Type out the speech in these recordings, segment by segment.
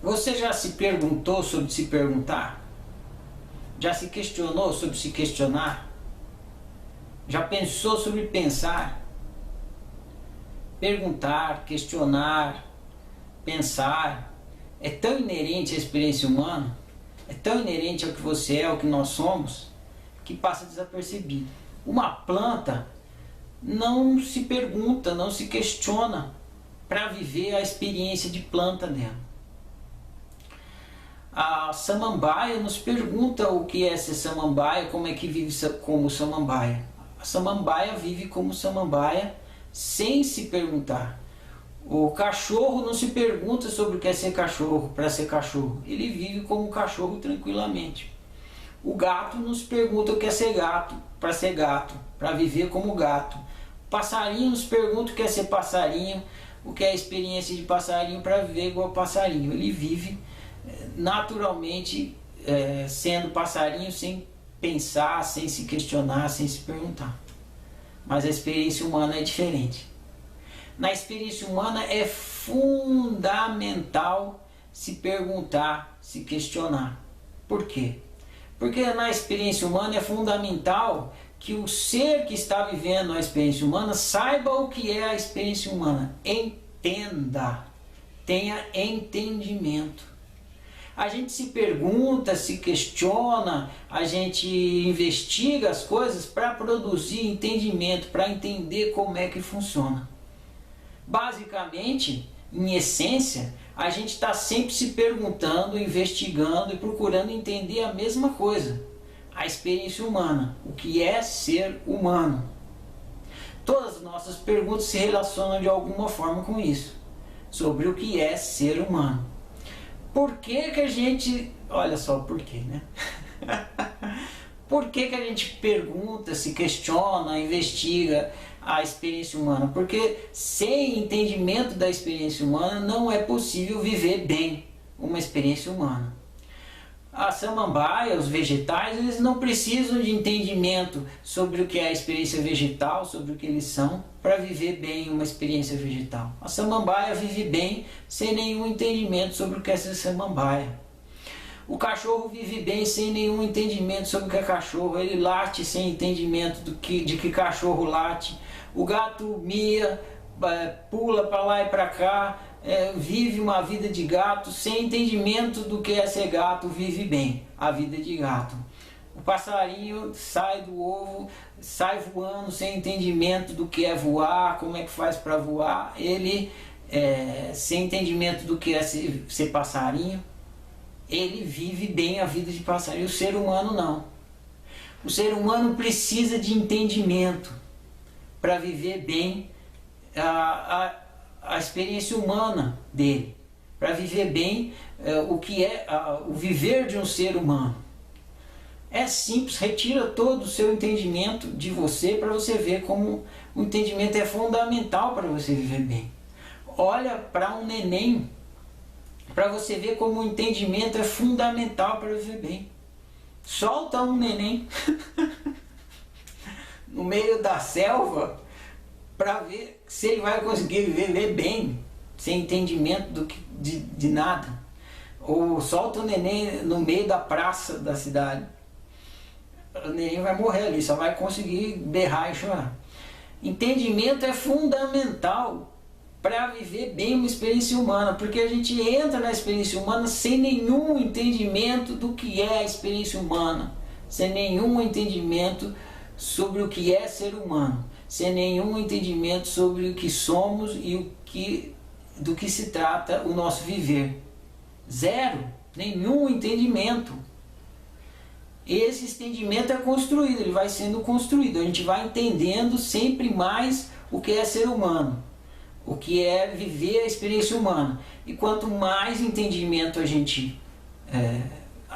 Você já se perguntou sobre se perguntar? Já se questionou sobre se questionar? Já pensou sobre pensar? Perguntar, questionar, pensar é tão inerente à experiência humana, é tão inerente ao que você é, ao que nós somos, que passa desapercebido. Uma planta não se pergunta, não se questiona para viver a experiência de planta dela. A samambaia nos pergunta o que é ser samambaia, como é que vive como samambaia. A samambaia vive como samambaia sem se perguntar. O cachorro não se pergunta sobre o que é ser cachorro para ser cachorro. Ele vive como cachorro tranquilamente. O gato não se pergunta o que é ser gato para viver como gato. O passarinho nos pergunta o que é ser passarinho, o que é a experiência de passarinho para viver igual passarinho. Ele vive naturalmente sendo passarinho sem pensar, sem se questionar, sem se perguntar. Mas a experiência humana é diferente. Na experiência humana é fundamental se perguntar, se questionar. Por quê? Porque na experiência humana é fundamental que o ser que está vivendo a experiência humana saiba o que é a experiência humana. Entenda, tenha entendimento. A gente se pergunta, se questiona, a gente investiga as coisas para produzir entendimento, para entender como é que funciona. Basicamente, em essência, a gente está sempre se perguntando, investigando e procurando entender a mesma coisa. A experiência humana, o que é ser humano. Todas as nossas perguntas se relacionam de alguma forma com isso, sobre o que é ser humano. Por que que a gente... Olha só o porquê, né? Por que que a gente pergunta, se questiona, investiga a experiência humana? Porque sem entendimento da experiência humana não é possível viver bem uma experiência humana. A samambaia, os vegetais, eles não precisam de entendimento sobre o que é a experiência vegetal, sobre o que eles são, para viver bem uma experiência vegetal. A samambaia vive bem sem nenhum entendimento sobre o que é ser samambaia. O cachorro vive bem sem nenhum entendimento sobre o que é cachorro. Ele late sem entendimento de que cachorro late. O gato mia, pula para lá e para cá, vive uma vida de gato sem entendimento do que é ser gato, vive bem a vida de gato. O passarinho sai do ovo, sai voando sem entendimento do que é voar, como é que faz para voar. Ele, sem entendimento do que é ser passarinho, ele vive bem a vida de passarinho. O ser humano não. O ser humano precisa de entendimento para viver bem a experiência humana dele, para viver bem o que é o viver de um ser humano. É simples, retira todo o seu entendimento de você para você ver como o entendimento é fundamental para você viver bem. Olha para um neném para você ver como o entendimento é fundamental para viver bem. Solta um neném no meio da selva para ver se ele vai conseguir viver bem, sem entendimento de nada. Ou solta o neném no meio da praça da cidade. O neném vai morrer ali, só vai conseguir berrar e chorar. Entendimento é fundamental para viver bem uma experiência humana, porque a gente entra na experiência humana sem nenhum entendimento do que é a experiência humana, sem nenhum entendimento sobre o que é ser humano, sem nenhum entendimento sobre o que somos e do que se trata o nosso viver. Zero, nenhum entendimento. Esse entendimento é construído, ele vai sendo construído, a gente vai entendendo sempre mais o que é ser humano, o que é viver a experiência humana. E quanto mais entendimento a gente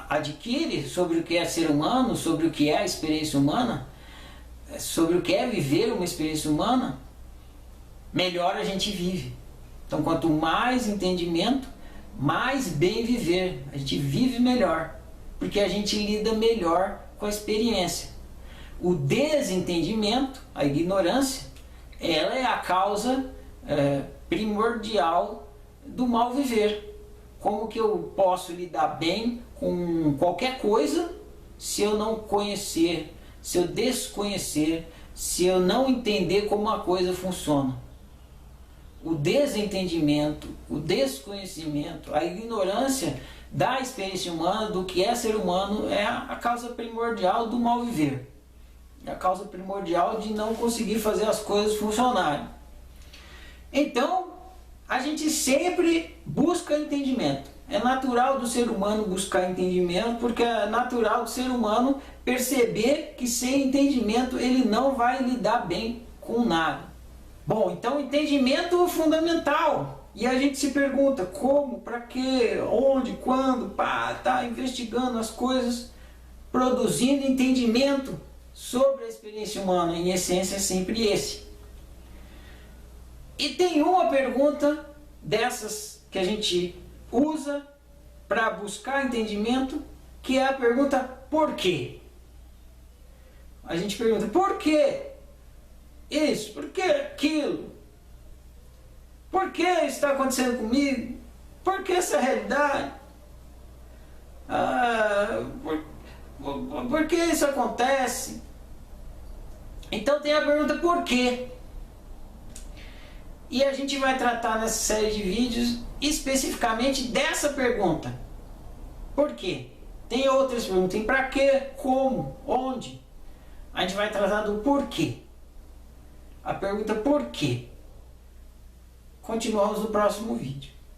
adquire sobre o que é ser humano, sobre o que é a experiência humana, sobre o que é viver uma experiência humana, melhor a gente vive. Então quanto mais entendimento, mais bem viver. A gente vive melhor, porque a gente lida melhor com a experiência. O desentendimento, a ignorância, ela é a causa primordial do mal viver. Como que eu posso lidar bem com qualquer coisa se eu não conhecer, se eu desconhecer, se eu não entender como uma coisa funciona? O desentendimento, o desconhecimento, a ignorância da experiência humana, do que é ser humano, é a causa primordial do mal viver. É a causa primordial de não conseguir fazer as coisas funcionarem. Então, a gente sempre busca entendimento. É natural do ser humano buscar entendimento, porque é natural do ser humano perceber que sem entendimento ele não vai lidar bem com nada. Bom, então entendimento é fundamental. E a gente se pergunta como, para quê, onde, quando, tá investigando as coisas, produzindo entendimento sobre a experiência humana. Em essência é sempre esse. E tem uma pergunta dessas que a gente usa para buscar entendimento, que é a pergunta por quê? A gente pergunta por quê isso, por que aquilo? Por que está acontecendo comigo? Por que essa realidade? Por que isso acontece? Então tem a pergunta por quê? E a gente vai tratar nessa série de vídeos especificamente dessa pergunta. Por quê? Tem outras perguntas, tem para quê, como, onde. A gente vai tratar do porquê. A pergunta por quê? Continuamos no próximo vídeo.